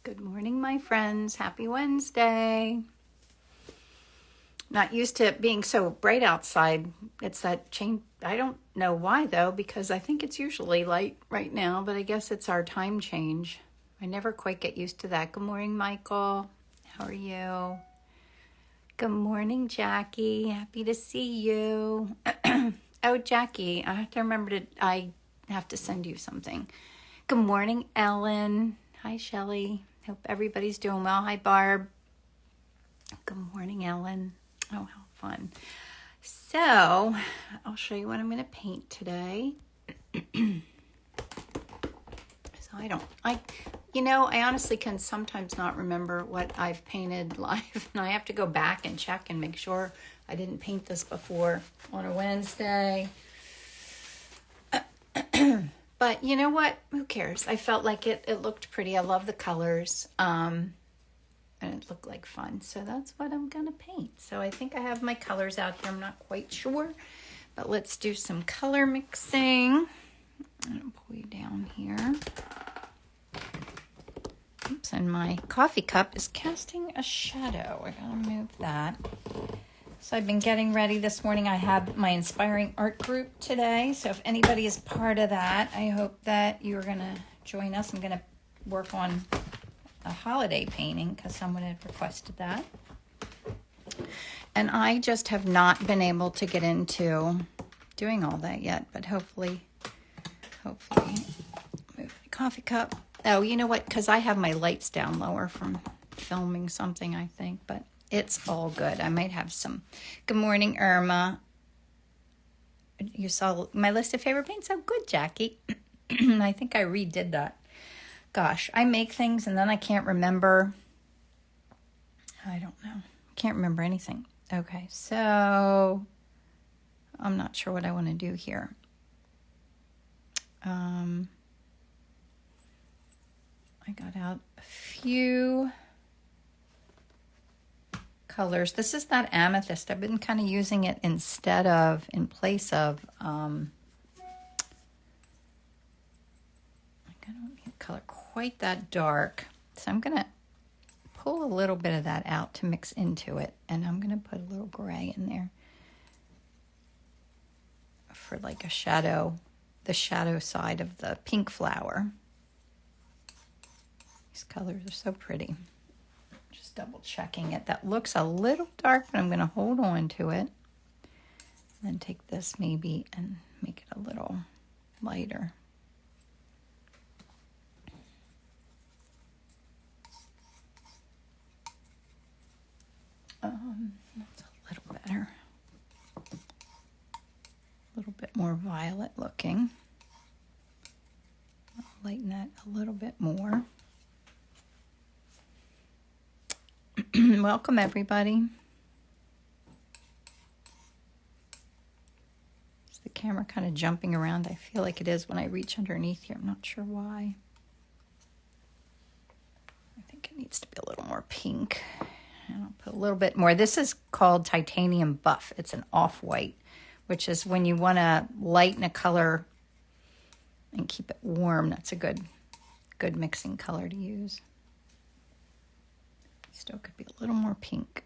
Good morning, my friends. Happy Wednesday. Not used to it being so bright outside. It's that change. I don't know why, though, because I think it's usually light right now, but I guess it's our time change. I never quite get used to that. Good morning, Michael. How are you? Good morning, Jackie. Happy to see you. Oh, Jackie, I have to send you something. Good morning, Ellen. Hi, Shelley. Hope everybody's doing well. Hi, Barb. Good morning, Ellen. Oh, how fun. So, I'll show you what I'm going to paint today. I honestly can sometimes not remember what I've painted live, and I have to go back and check and make sure I didn't paint this before on a Wednesday. But you know what? Who cares? I felt like it looked pretty. I love the colors. And it looked like fun. So that's what I'm going to paint. So I think I have my colors out here. I'm not quite sure. But let's do some color mixing. I'm going to pull you down here. Oops, and my coffee cup is casting a shadow. I got to move that. So I've been getting ready this morning. I have my inspiring art group today. So if anybody is part of that, I hope that you're going to join us. I'm going to work on a holiday painting because someone had requested that. And I just have not been able to get into doing all that yet. But hopefully, move the coffee cup. Oh, you know what? Because I have my lights down lower from filming something, I think. But it's all good. I might have some. Good morning, Irma. You saw my list of favorite paints? Oh, good, Jackie. I think I redid that. Gosh, I make things and then I can't remember. I don't know. Can't remember anything. Okay, so I'm not sure what I want to do here. I got out a few colors. This is that amethyst. I've been kind of using it in place of, I don't need a color quite that dark. So I'm going to pull a little bit of that out to mix into it. And I'm going to put a little gray in there for like a shadow, the shadow side of the pink flower. These colors are so pretty. Just double checking it. That looks a little dark, but I'm going to hold on to it. And then take this maybe and make it a little lighter. That's a little better. A little bit more violet looking. I'll lighten that a little bit more. Welcome, everybody. Is the camera kind of jumping around? I feel like it is when I reach underneath here. I'm not sure why. I think it needs to be a little more pink. And I'll put a little bit more. This is called Titanium Buff. It's an off-white, which is when you want to lighten a color and keep it warm. That's a good mixing color to use. Still could be a little more pink.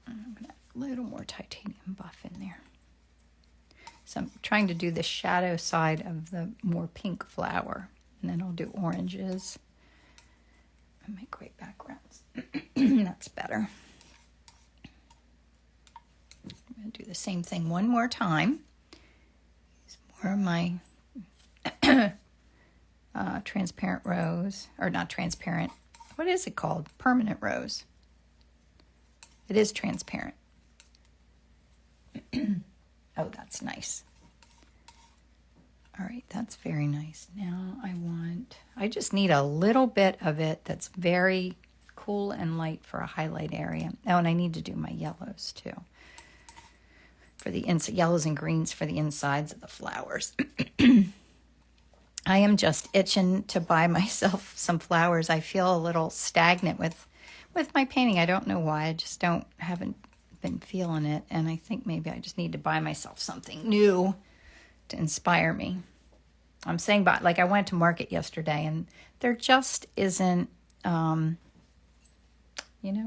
I'm going to add a little more Titanium Buff in there. So I'm trying to do the shadow side of the more pink flower. And then I'll do oranges. And make great backgrounds. That's better. I'm going to do the same thing one more time. Use more of my transparent rose. Or not transparent. What is it called? Permanent rose. It is transparent. Oh, that's nice. All right, that's very nice. Now I just need a little bit of it that's very cool and light for a highlight area. Oh, and I need to do my yellows too. For the yellows and greens for the insides of the flowers. I am just itching to buy myself some flowers. I feel a little stagnant with my painting. I don't know why. I just haven't been feeling it. And I think maybe I just need to buy myself something new to inspire me. I'm saying, but like I went to market yesterday and there just isn't,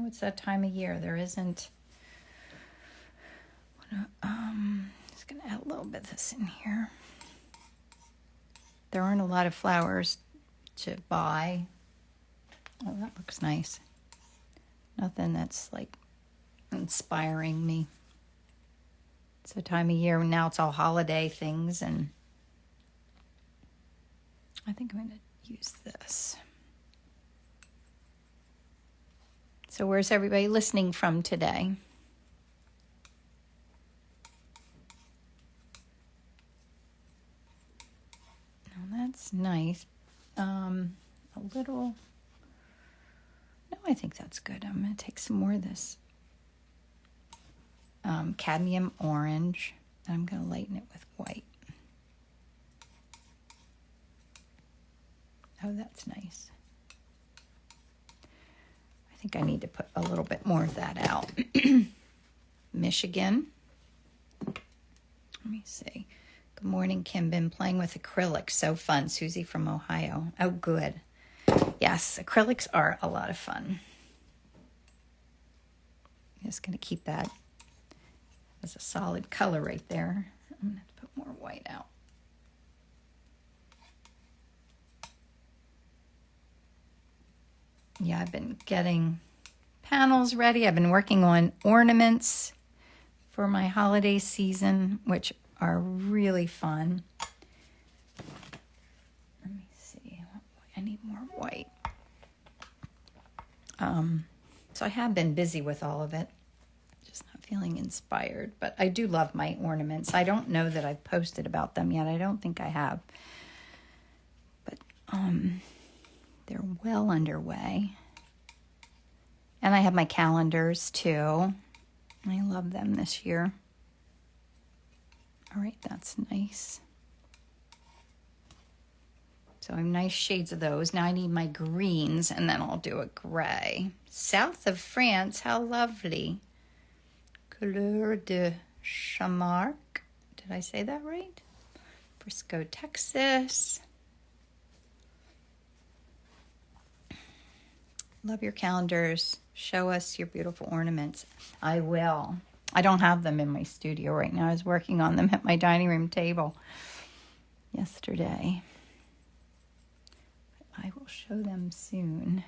it's that time of year. There isn't, just going to add a little bit of this in here. There aren't a lot of flowers to buy. Oh, that looks nice. Nothing that's like inspiring me. It's the time of year now. It's all holiday things, and I think I'm going to use this. So where's everybody listening from today? Oh, that's nice. A little. No, I think that's good. I'm going to take some more of this cadmium orange. And I'm going to lighten it with white. Oh, that's nice. I think I need to put a little bit more of that out. Michigan. Let me see. Good morning, Kim. Been playing with acrylics. So fun. Susie from Ohio. Oh, good. Yes, acrylics are a lot of fun. I'm just going to keep that as a solid color right there. I'm going to have to put more white out. Yeah, I've been getting panels ready. I've been working on ornaments for my holiday season, which are really fun. Let me see. I need more white. So I have been busy with all of it. Just not feeling inspired. But I do love my ornaments. I don't know that I've posted about them yet. I don't think I have. But they're well underway. And I have my calendars too. I love them this year. All right, that's nice. So I have nice shades of those. Now I need my greens, and then I'll do a gray. South of France, how lovely. Couleur de Chamarque. Did I say that right? Frisco, Texas. Love your calendars. Show us your beautiful ornaments. I will. I don't have them in my studio right now. I was working on them at my dining room table yesterday. I will show them soon.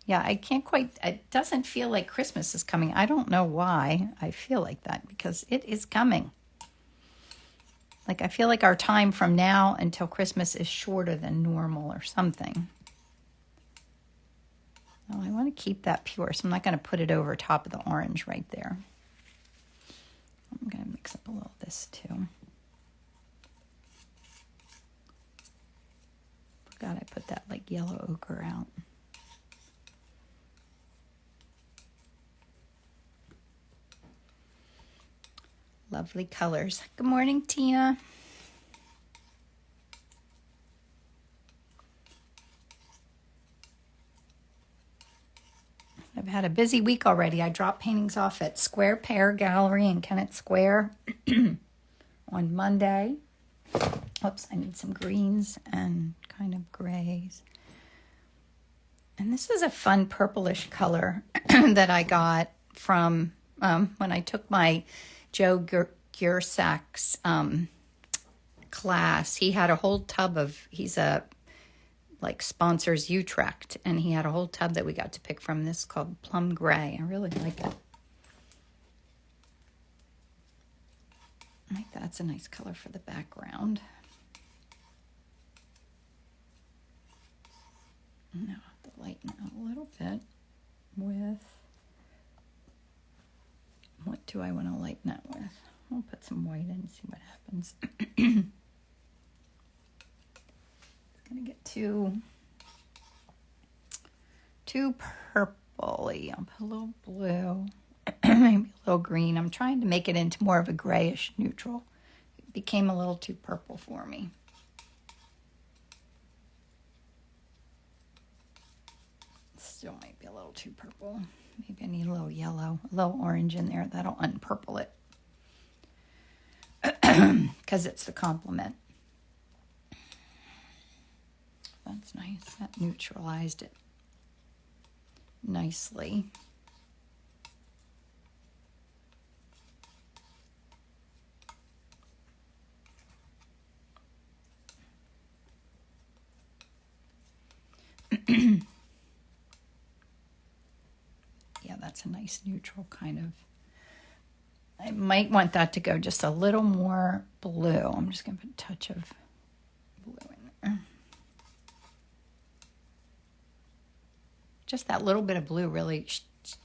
Yeah, I can't quite, it doesn't feel like Christmas is coming. I don't know why I feel like that, because it is coming. Like, I feel like our time from now until Christmas is shorter than normal or something. Well, I want to keep that pure, so I'm not going to put it over top of the orange right there. I'm going to mix up a little of this too. Forgot I put that like yellow ochre out. Lovely colors. Good morning, Tina. I've had a busy week already. I dropped paintings off at Square Pear Gallery in Kennett Square on Monday. Oops, I need some greens and kind of grays. And this is a fun purplish color that I got from when I took my Joe Gersak's class. He had a whole tub of, he's a like sponsors Utrecht, and he had a whole tub that we got to pick from. This called Plum Gray. I really like it. I think that's a nice color for the background. Now I have to lighten it a little bit with, what do I want to lighten it with? I'll put some white in and see what happens. It's going to get too purpley. I'll put a little blue, maybe a little green. I'm trying to make it into more of a grayish neutral. It became a little too purple for me. Still might be a little too purple. Maybe I need a little yellow, a little orange in there. That'll unpurple it. because it's the complement. That's nice. That neutralized it nicely. Yeah, that's a nice neutral kind of. I might want that to go just a little more blue. I'm just going to put a touch of blue in there. Just that little bit of blue really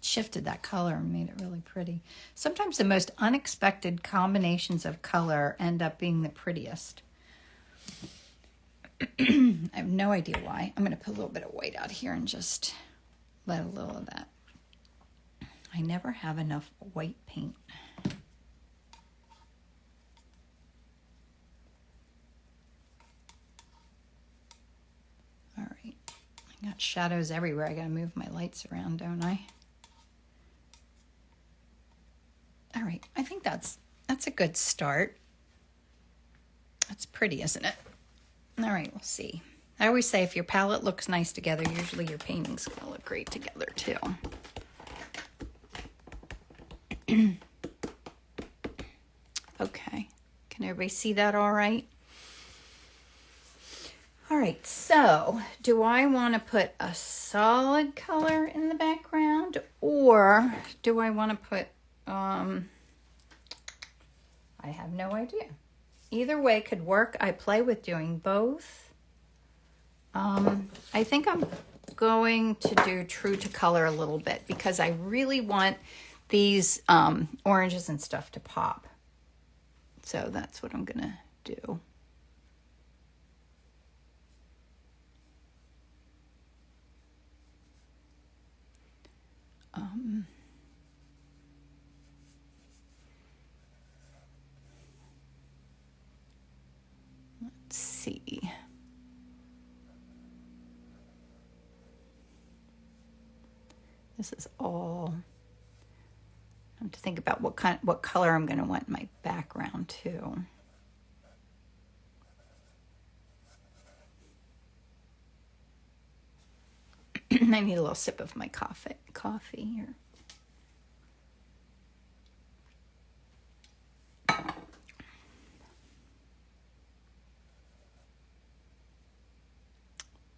shifted that color and made it really pretty. Sometimes the most unexpected combinations of color end up being the prettiest. I have no idea why. I'm going to put a little bit of white out here and just let a little of that. I never have enough white paint. All right. I got shadows everywhere. I got to move my lights around, don't I? All right. I think that's a good start. That's pretty, isn't it? All right, we'll see. I always say if your palette looks nice together, usually your painting's going to look great together too. Okay, can everybody see that all right? All right, so do I want to put a solid color in the background, or do I want to put, I have no idea. Either way could work. I play with doing both. I think I'm going to do true to color a little bit because I really want these oranges and stuff to pop. So that's what I'm going to do. Let's see. This is all. I have to think about what color I'm going to want in my background too. I need a little sip of my coffee here.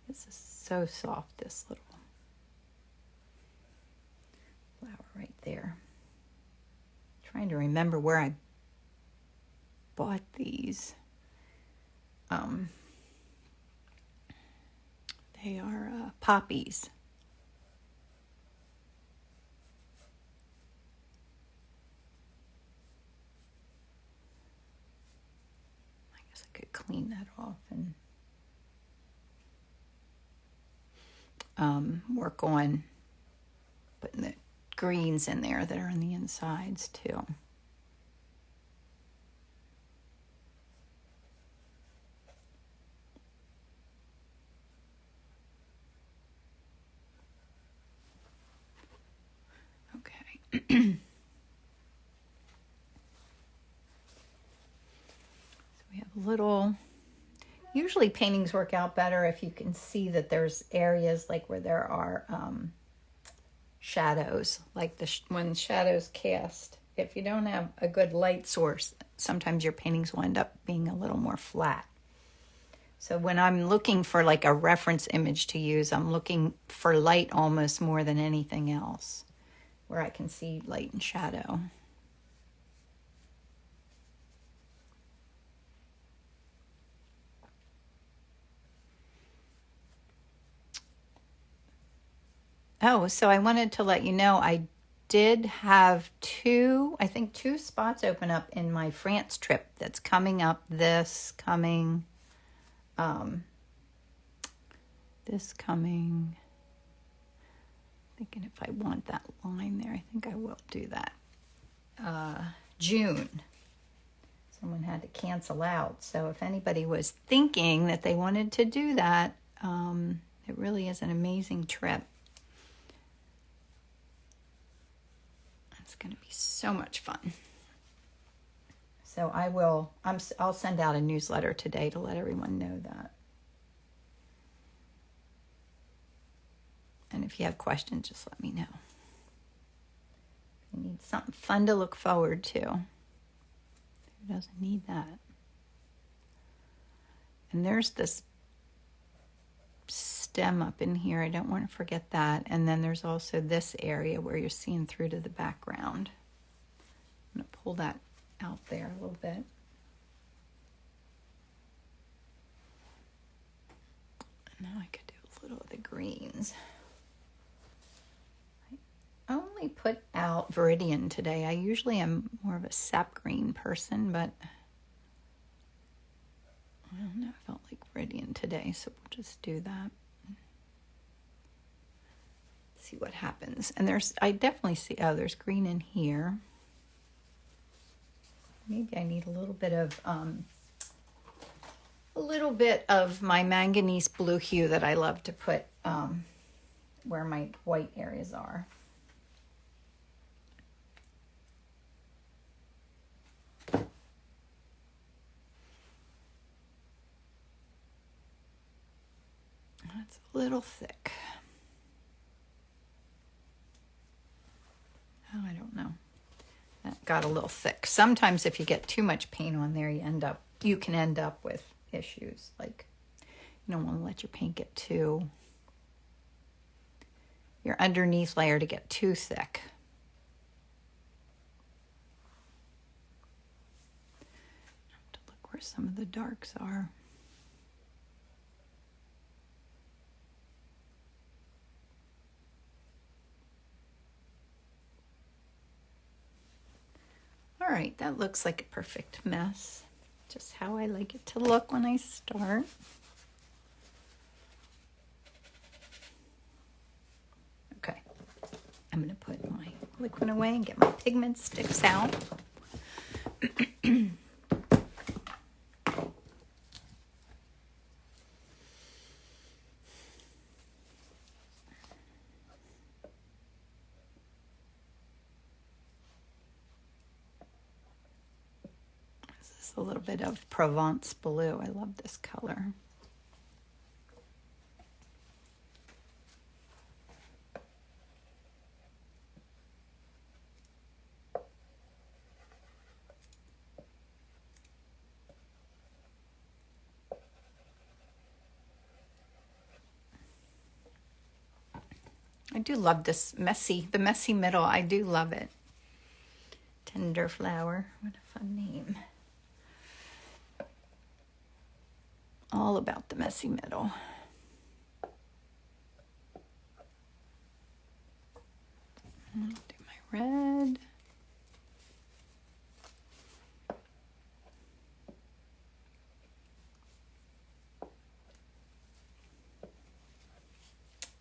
This is so soft, this little flower right there. Trying to remember where I bought these. They are Poppies. I guess I could clean that off and work on putting the greens in there that are on the insides too. Okay. So we have little, usually paintings work out better if you can see that there's areas like where there are shadows, like when shadows cast. If you don't have a good light source, sometimes your paintings will end up being a little more flat. So when I'm looking for like a reference image to use, I'm looking for light almost more than anything else, where I can see light and shadow. Oh, so I wanted to let you know I did have two spots open up in my France trip that's coming up thinking if I want that line there, I think I will do that. June. Someone had to cancel out. So if anybody was thinking that they wanted to do that, it really is an amazing trip. It's going to be so much fun. So I'll send out a newsletter today to let everyone know that. And if you have questions, just let me know. You need something fun to look forward to. Who doesn't need that? And there's this stem up in here. I don't want to forget that. And then there's also this area where you're seeing through to the background. I'm going to pull that out there a little bit. And now I could do a little of the greens. I only put out Viridian today. I usually am more of a sap green person, but I don't know, I felt like Viridian today, so we'll just do that. See what happens. And I definitely see, there's green in here. Maybe I need a little bit of my manganese blue hue that I love to put where my white areas are. That's a little thick. Oh, I don't know. That got a little thick. Sometimes if you get too much paint on there, you can end up with issues. Like, you don't want to let your paint get your underneath layer to get too thick. I have to look where some of the darks are. All right, that looks like a perfect mess. Just how I like it to look when I start. Okay, I'm gonna put my liquid away and get my pigment sticks out. A little bit of Provence blue. I love this color. I do love this the messy middle. I do love it. Tender flower. What a fun name. All about the messy middle. I'll do my red.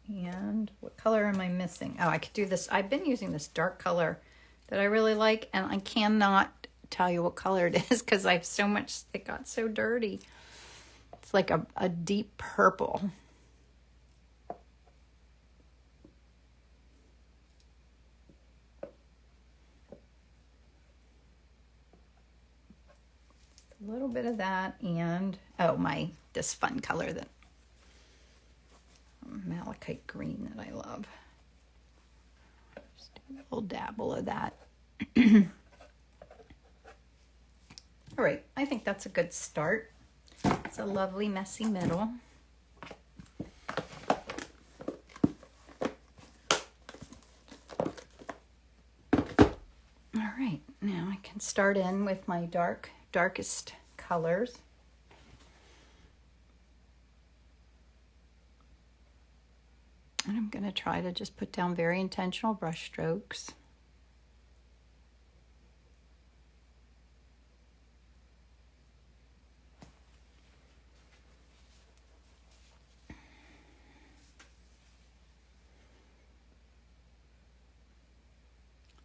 And what color am I missing? Oh, I could do this. I've been using this dark color that I really like, and I cannot tell you what color it is because I have so much, it got so dirty. It's like a deep purple. A little bit of that and, this fun color that, malachite green that I love. Just do a little dabble of that. All right, I think that's a good start. It's a lovely messy middle. All right, now I can start in with my darkest colors. And I'm going to try to just put down very intentional brush strokes.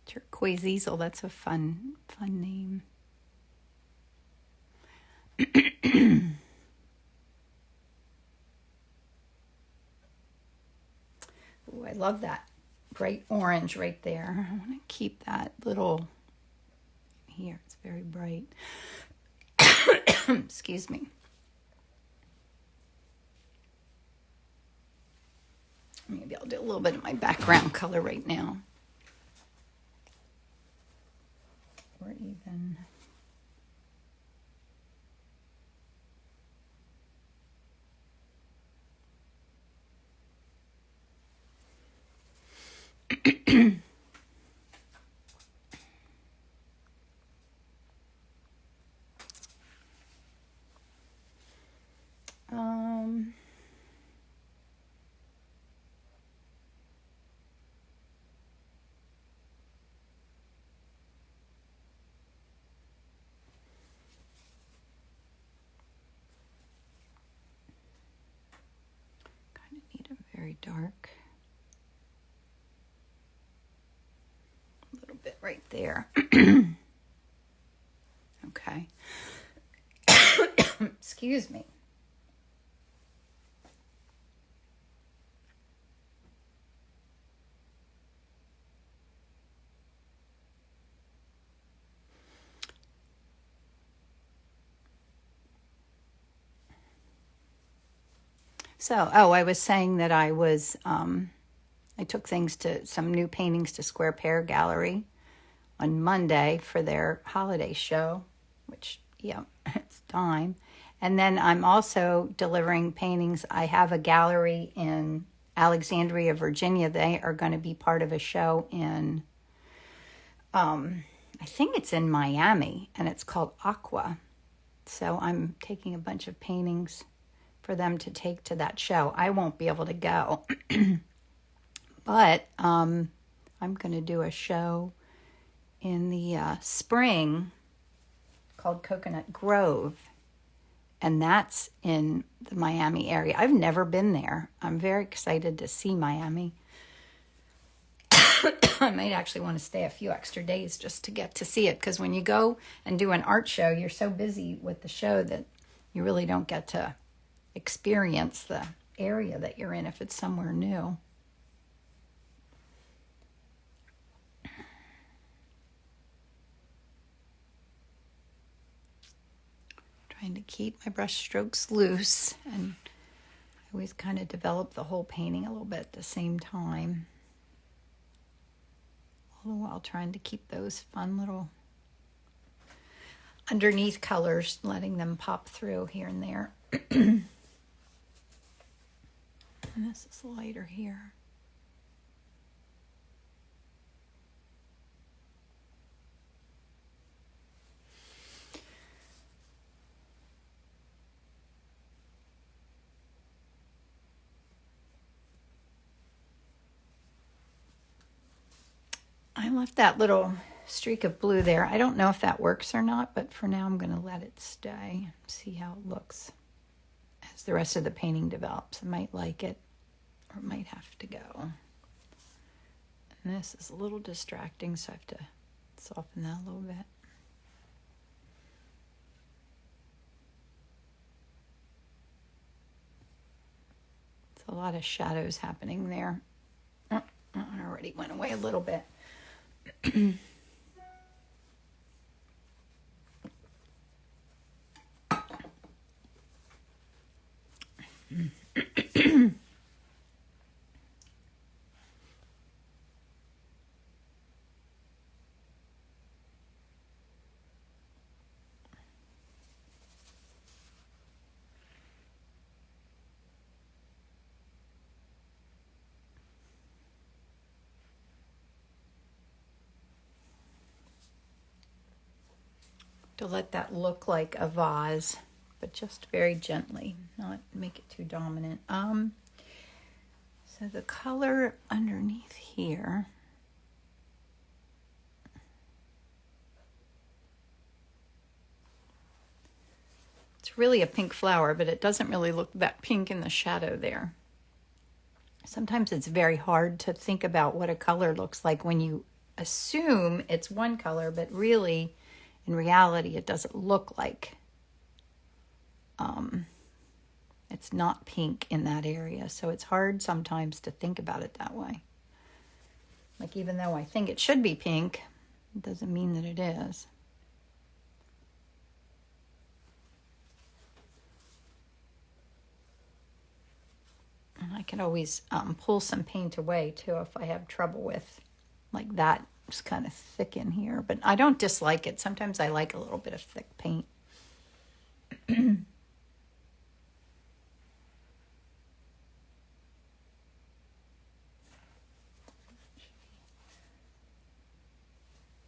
Turquoise easel, that's a fun name. Ooh, I love that bright orange right there. I want to keep that little here. It's very bright. Excuse me. Maybe I'll do a little bit of my background color right now. Or even... kind of need a very dark. A little bit right there. Okay. Excuse me. So, I was saying that I took some new paintings to Square Pear Gallery on Monday for their holiday show, which, yeah, it's time. And then I'm also delivering paintings. I have a gallery in Alexandria, Virginia. They are going to be part of a show in, I think it's in Miami, and it's called Aqua. So I'm taking a bunch of paintings for them to take to that show. I won't be able to go, but I'm going to do a show in the spring called Coconut Grove, and that's in the Miami area. I've never been there. I'm very excited to see Miami. I might actually want to stay a few extra days just to get to see it, because when you go and do an art show, you're so busy with the show that you really don't get to experience the area that you're in if it's somewhere new. Trying to keep my brush strokes loose, and I always kind of develop the whole painting a little bit at the same time, all the while trying to keep those fun little underneath colors, letting them pop through here and there. And this is lighter here. I left that little streak of blue there. I don't know if that works or not, but for now I'm going to let it stay and see how it looks as the rest of the painting develops. I might like it, or it might have to go. And this is a little distracting, so I have to soften that a little bit. It's a lot of shadows happening there. Oh, it already went away a little bit. To let that look like a vase, but just very gently, not make it too dominant. So the color underneath here, it's really a pink flower, but it doesn't really look that pink in the shadow there. Sometimes it's very hard to think about what a color looks like when you assume it's one color, but really, in reality, it doesn't look like it's not pink in that area. So it's hard sometimes to think about it that way. Like, even though I think it should be pink, it doesn't mean that it is. And I can always pull some paint away too if I have trouble with like that. It's kind of thick in here, but I don't dislike it. Sometimes I like a little bit of thick paint.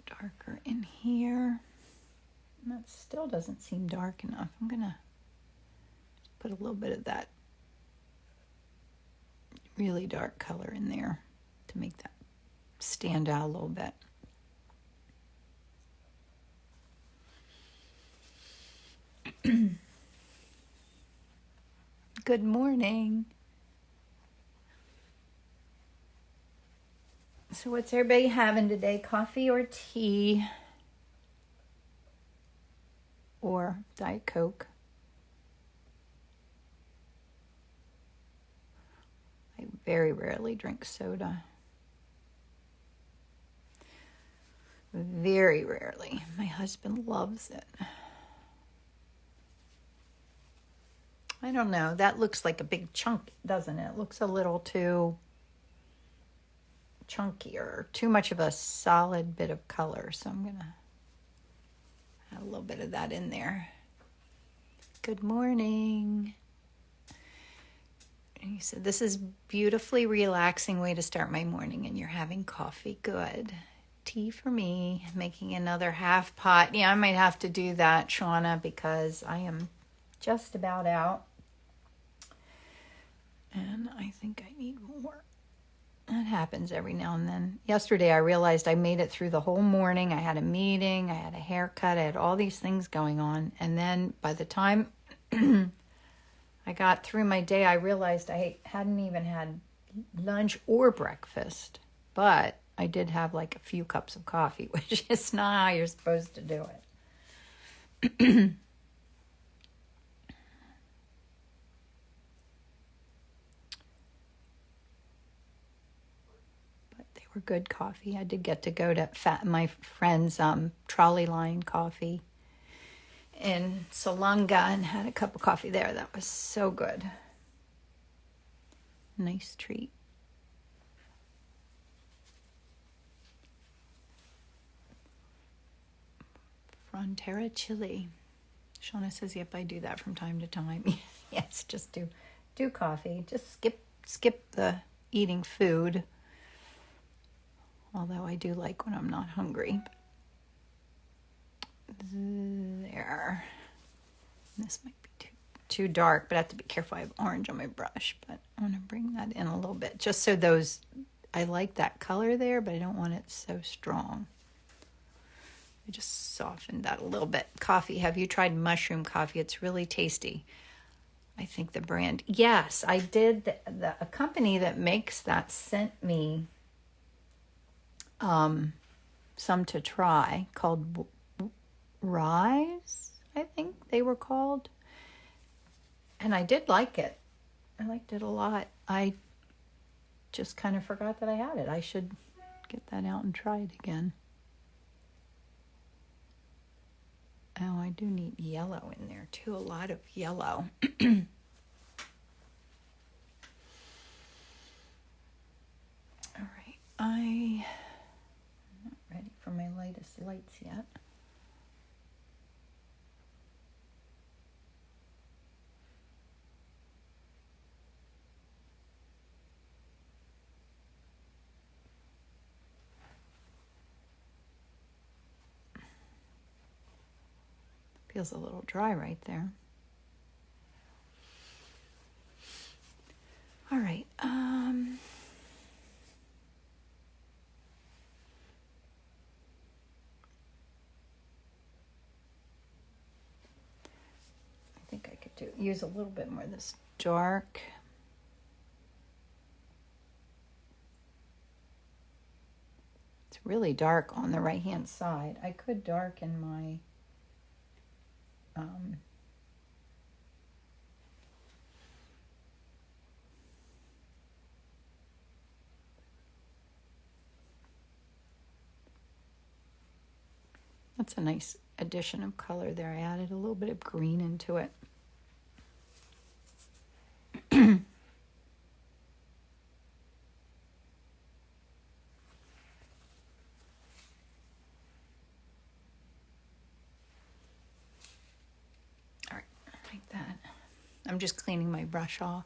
Darker in here. And that still doesn't seem dark enough. I'm gonna put a little bit of that really dark color in there to make that stand out a little bit. Good morning. So what's everybody having today? Coffee or tea? Or Diet Coke? I very rarely drink soda. Very rarely. My husband loves it. I don't know. That looks like a big chunk, doesn't it? It looks a little too chunky or too much of a solid bit of color. So I'm going to add a little bit of that in there. Good morning. And he said, this is beautifully relaxing way to start my morning, and you're having coffee. Good. Tea for me. Making another half pot. Yeah, I might have to do that, Shauna, because I am just about out. And I think I need more. That happens every now and then. Yesterday I realized I made it through the whole morning. I had a meeting, I had a haircut, I had all these things going on. And then by the time I got through my day, I realized I hadn't even had lunch or breakfast. But I did have like a few cups of coffee, which is not how you're supposed to do it. Were good coffee. I did get to go to my friend's trolley line coffee in Salunga and had a cup of coffee there. That was so good. Nice treat. Frontera chili. Shauna says, yep, I do that from time to time. Yes, just do coffee. Just skip the eating food. Although I do like when I'm not hungry. There. This might be too dark, but I have to be careful. I have orange on my brush, but I want to bring that in a little bit. Just so I like that color there, but I don't want it so strong. I just softened that a little bit. Coffee. Have you tried mushroom coffee? It's really tasty. I think the brand. Yes, I did. A company that makes that sent me some to try called Rise, I think they were called. And I did like it. I liked it a lot. I just kind of forgot that I had it. I should get that out and try it again. Oh, I do need yellow in there too. A lot of yellow. All right. I'm not ready for my lightest lights yet. Feels a little dry right there. All right. I think I could use a little bit more of this dark. It's really dark on the right-hand side. I could darken my that's a nice addition of color there. I added a little bit of green into it. I'm just cleaning my brush off.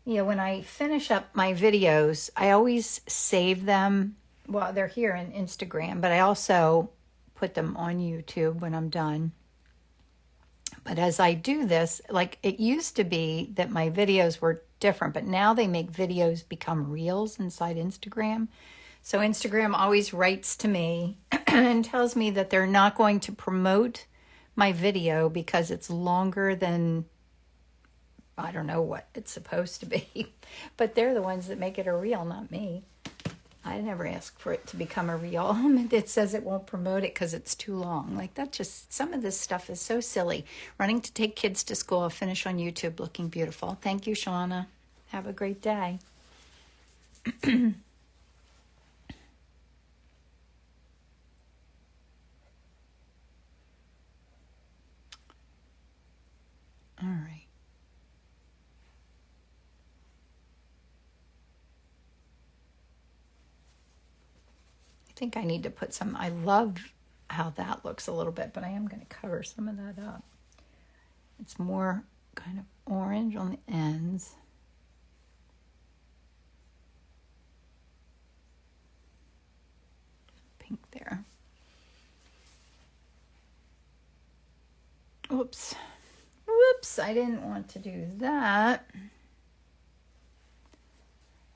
Yeah, when I finish up my videos, I always save them. Well, they're here in Instagram, but I also put them on YouTube when I'm done. But as I do this, like it used to be that my videos were different, but now they make videos become reels inside Instagram. So Instagram always writes to me and tells me that they're not going to promote my video because it's longer than, I don't know what it's supposed to be. But they're the ones that make it a reel, not me. I never asked for it to become a reel. It says it won't promote it because it's too long. Like that just, some of this stuff is so silly. Running to take kids to school, finish on YouTube looking beautiful. Thank you, Shauna. Have a great day. All right. I think I need to put some, I love how that looks a little bit, but I am going to cover some of that up. It's more kind of orange on the ends. Pink there. Oops. Whoops, I didn't want to do that.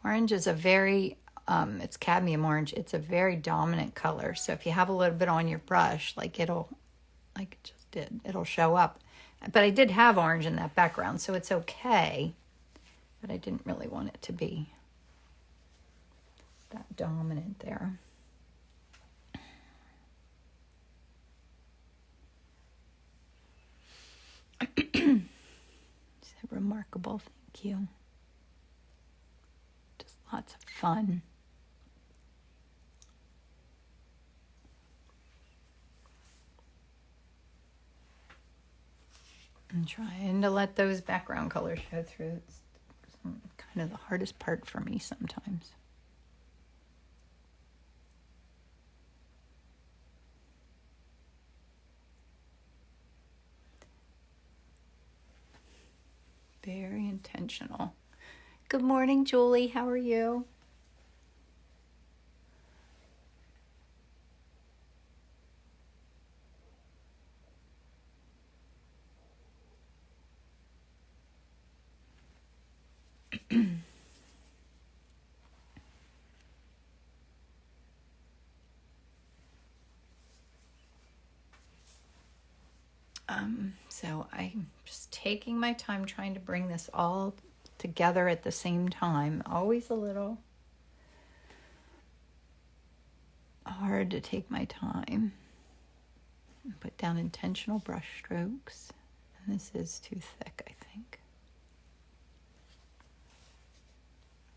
Orange is a very, it's cadmium orange. It's a very dominant color. So if you have a little bit on your brush, like it'll, like it just did, it'll show up. But I did have orange in that background, so it's okay. But I didn't really want it to be that dominant there. Remarkable, thank you. Just lots of fun. I'm trying to let those background colors show through. It's kind of the hardest part for me sometimes. Very intentional. Good morning, Julie. How are you? So I'm just taking my time trying to bring this all together at the same time. Always a little hard to take my time. Put down intentional brush strokes. And this is too thick, I think.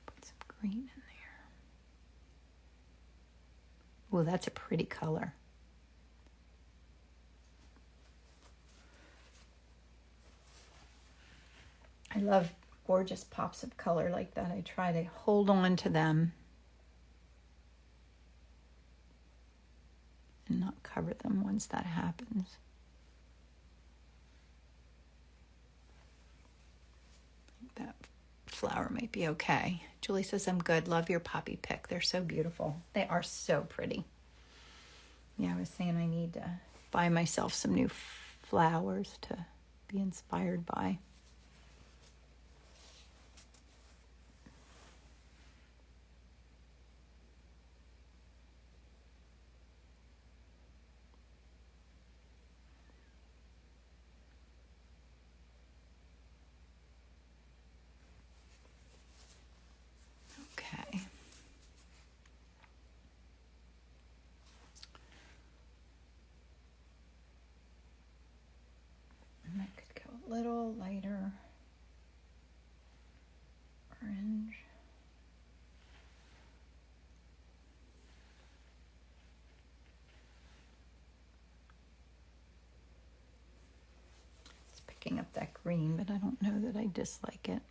Put some green in there. Oh, that's a pretty color. I love gorgeous pops of color like that. I try to hold on to them and not cover them once that happens. I think that flower might be okay. Julie says, I'm good. Love your poppy pick. They're so beautiful. They are so pretty. Yeah, I was saying I need to buy myself some new flowers to be inspired by. Okay. And I could go a little lighter orange. It's picking up that green, but I don't know that I dislike it.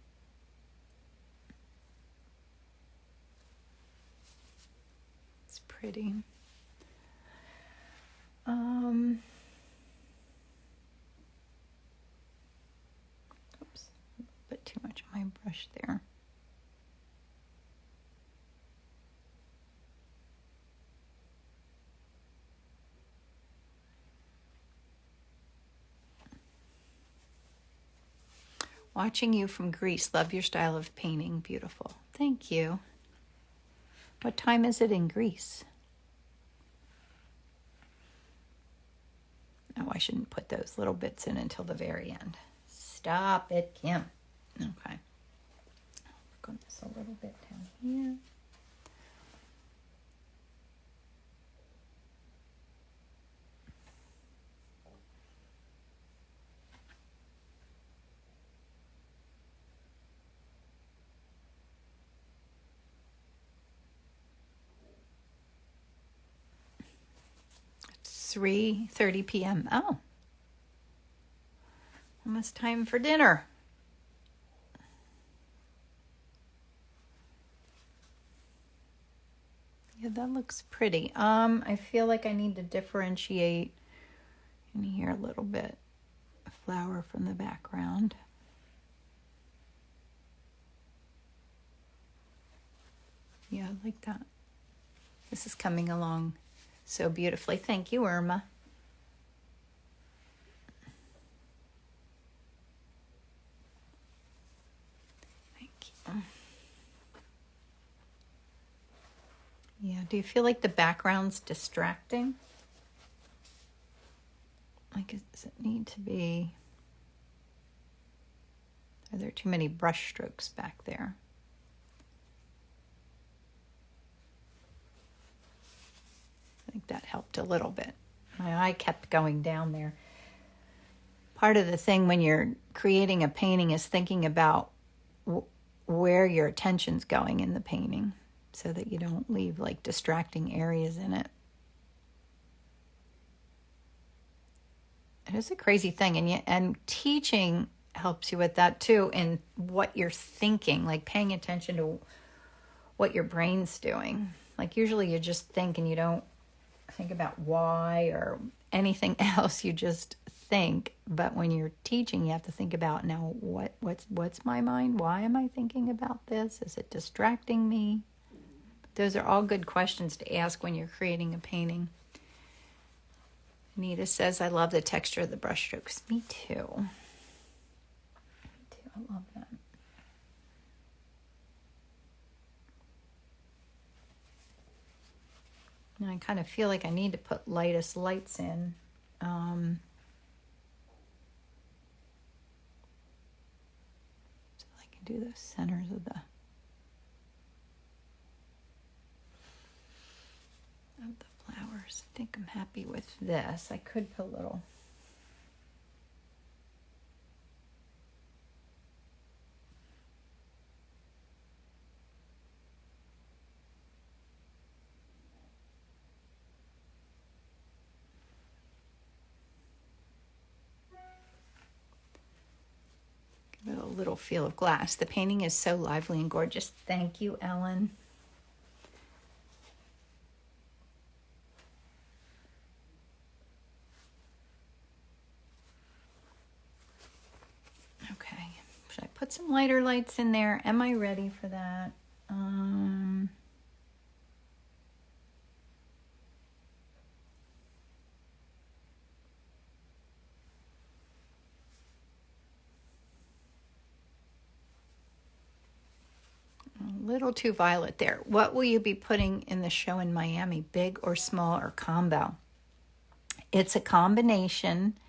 It's pretty. much on my brush there. Watching you from Greece. Love your style of painting. Beautiful. Thank you. What time is it in Greece? Oh, I shouldn't put those little bits in until the very end. Stop it, Kim. Okay. I'll work on this a little bit down here. It's 3:30 p.m. Oh. Almost time for dinner. Yeah, that looks pretty. I feel like I need to differentiate in here a little bit. A flower from the background. Yeah, I like that. This is coming along so beautifully. Thank you, Irma. Yeah, do you feel like the background's distracting? Like, does it need to be... Are there too many brush strokes back there? I think that helped a little bit. My eye kept going down there. Part of the thing when you're creating a painting is thinking about where your attention's going in the painting, so that you don't leave like distracting areas in it. It is a crazy thing, and teaching helps you with that too, in what you're thinking, like paying attention to what your brain's doing. Like usually you just think and you don't think about why or anything else, you just think. But when you're teaching, you have to think about, now what's my mind? Why am I thinking about this? Is it distracting me? Those are all good questions to ask when you're creating a painting. Anita says, I love the texture of the brush strokes. Me too. Me too. I love that. And I kind of feel like I need to put lightest lights in. So I can do the centers of the flowers. I think I'm happy with this. I could put a little give it a little feel of glass. The painting is so lively and gorgeous. Thank you, Ellen. Should I put some lighter lights in there? Am I ready for that? A little too violet there. What will you be putting in the show in Miami? Big or small or combo? It's a combination,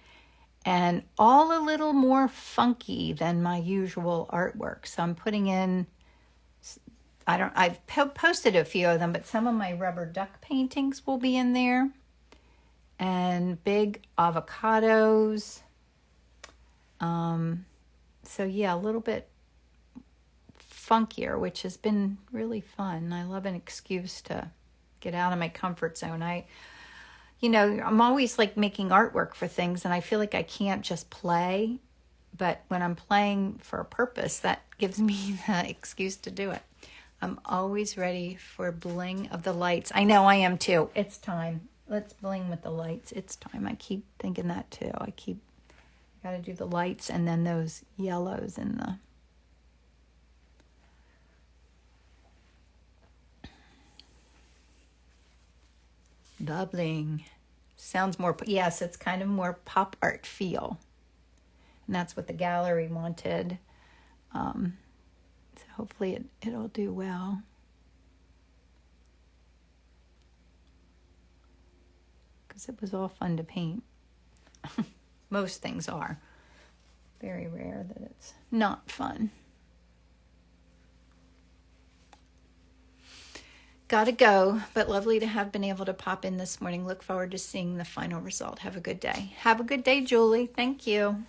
and all a little more funky than my usual artwork. So I'm putting in, I've posted a few of them, but some of my rubber duck paintings will be in there. And big avocados. So yeah, a little bit funkier, which has been really fun. I love an excuse to get out of my comfort zone. I'm always like making artwork for things, and I feel like I can't just play, but when I'm playing for a purpose, that gives me the excuse to do it. I'm always ready for bling of the lights. I know I am too. It's time. Let's bling with the lights. It's time. I keep thinking that too. I got to do the lights and then those yellows in the Bubbling. Sounds more, yes, it's kind of more pop art feel. And that's what the gallery wanted. So hopefully it'll do well. Because it was all fun to paint. Most things are. Very rare that it's not fun. Gotta go, but lovely to have been able to pop in this morning. Look forward to seeing the final result. Have a good day. Have a good day, Julie. Thank you.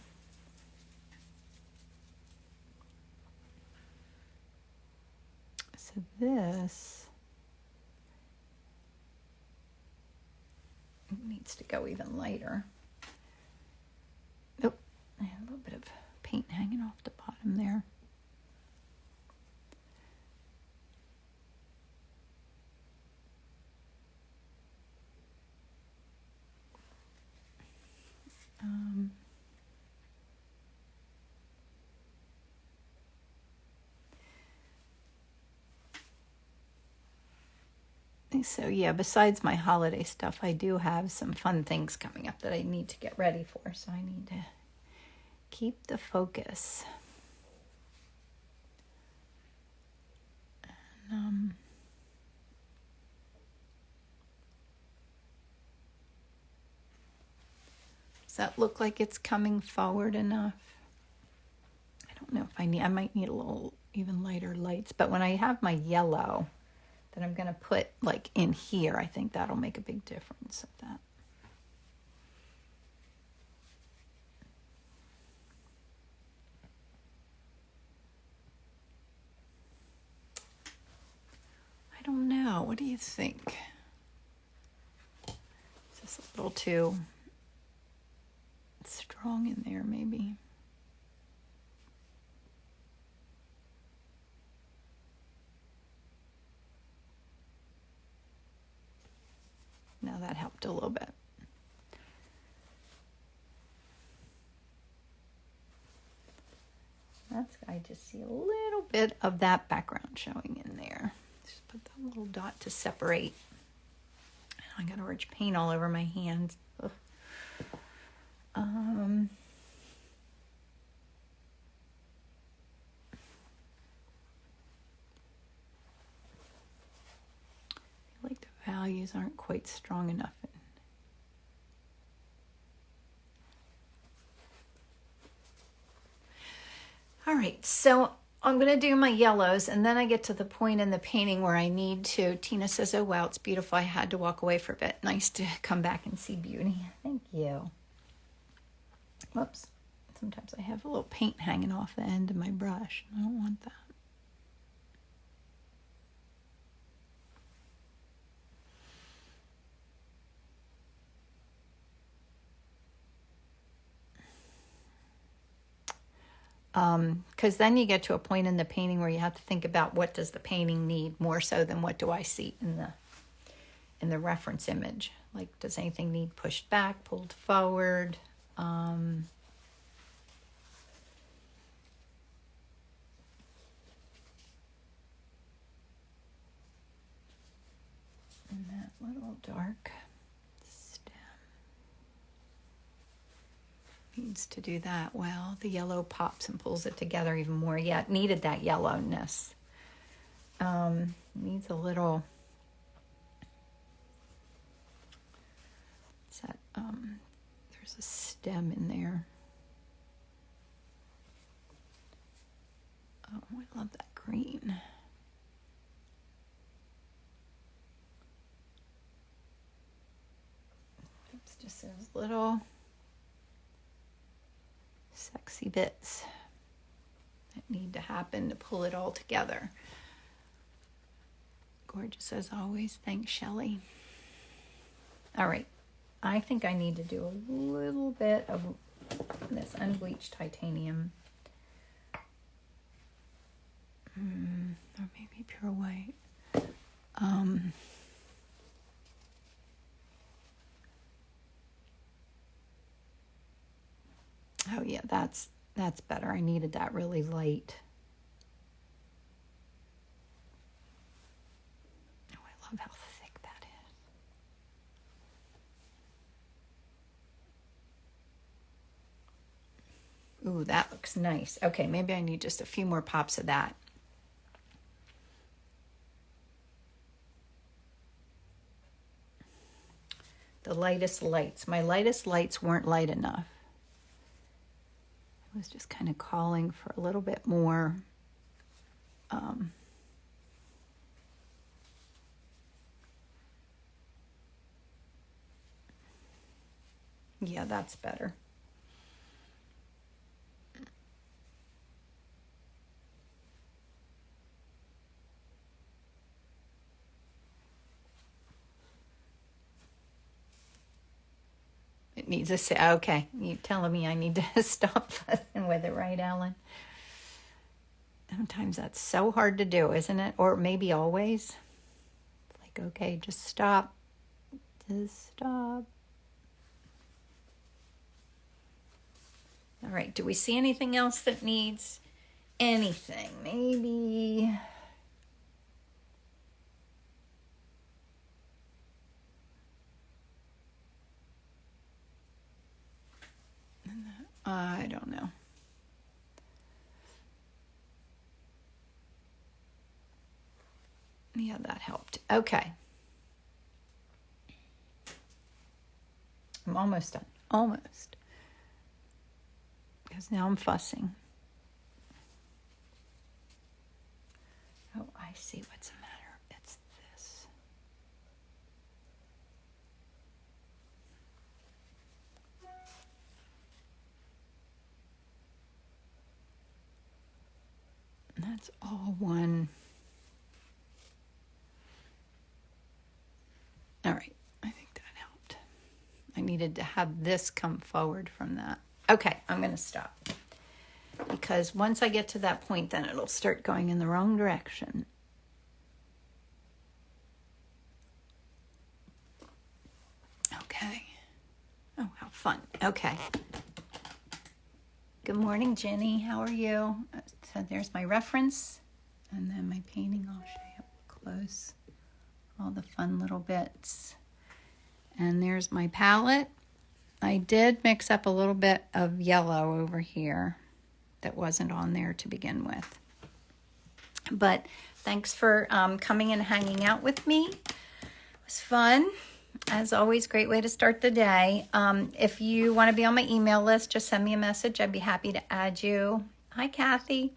So this needs to go even lighter. Oh, I had a little bit of paint hanging off the bottom there. So yeah, besides my holiday stuff, I do have some fun things coming up that I need to get ready for. So I need to keep the focus. And, does that look like it's coming forward enough? I don't know if I might need a little even lighter lights, but when I have my yellow that I'm going to put like in here, I think that'll make a big difference of that. I don't know. What do you think? Is this a little too strong in there, maybe? No, that helped a little bit. I just see a little bit of that background showing in there. Just put that little dot to separate. I got orange paint all over my hands. I feel like the values aren't quite strong enough. All right, so I'm going to do my yellows, and then I get to the point in the painting where I need to. Tina says, oh, wow, it's beautiful. I had to walk away for a bit. Nice to come back and see beauty. Thank you. Whoops. Sometimes I have a little paint hanging off the end of my brush. I don't want that. Because then you get to a point in the painting where you have to think about what does the painting need more so than what do I see in the reference image. Like, does anything need pushed back, pulled forward? And that little dark stem needs to do that well. The yellow pops and pulls it together even more. Yeah, it needed that yellowness. Needs a little. What's that? There's a stem in there. Oh, I love that green. It's just those little sexy bits that need to happen to pull it all together. Gorgeous as always. Thanks, Shelley. All right. I think I need to do a little bit of this unbleached titanium. Or maybe pure white. Oh yeah, that's better. I needed that really light. Oh, I love how thick that is. Ooh, that looks nice. Okay, maybe I need just a few more pops of that. The lightest lights. My lightest lights weren't light enough. I was just kind of calling for a little bit more. Yeah, that's better. It needs a sit. Okay, you're telling me I need to stop fussing with it, right, Ellen? Sometimes that's so hard to do, isn't it? Or maybe always. Like, okay, just stop. Just stop. All right, do we see anything else that needs anything? Maybe... I don't know. Yeah, that helped. Okay. I'm almost done. Almost. Because now I'm fussing. Oh, I see what's the matter. It's this. That's all one. All right, I think that helped. I needed to have this come forward from that. Okay, I'm going to stop. Because once I get to that point, then it'll start going in the wrong direction. Okay. Oh, how fun. Okay. Good morning, Jenny. How are you? So there's my reference. And then my painting. I'll show you up close. All the fun little bits. And there's my palette. I did mix up a little bit of yellow over here that wasn't on there to begin with. But thanks for coming and hanging out with me. It was fun. As always, great way to start the day. If you want to be on my email list, just send me a message. I'd be happy to add you. Hi, Kathy.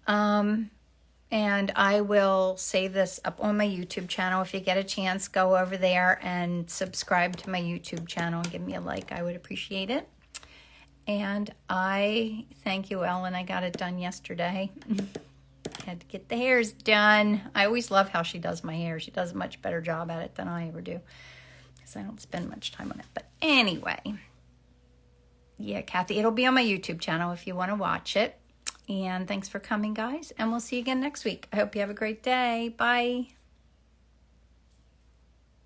And I will save this up on my YouTube channel. If you get a chance, go over there and subscribe to my YouTube channel and give me a like. I would appreciate it. And I thank you, Ellen. I got it done yesterday. Had to get the hairs done. I always love how she does my hair. She does a much better job at it than I ever do, because I don't spend much time on it. But anyway, yeah, Kathy, it'll be on my YouTube channel if you want to watch it. And thanks for coming, guys. And we'll see you again next week. I hope you have a great day. Bye.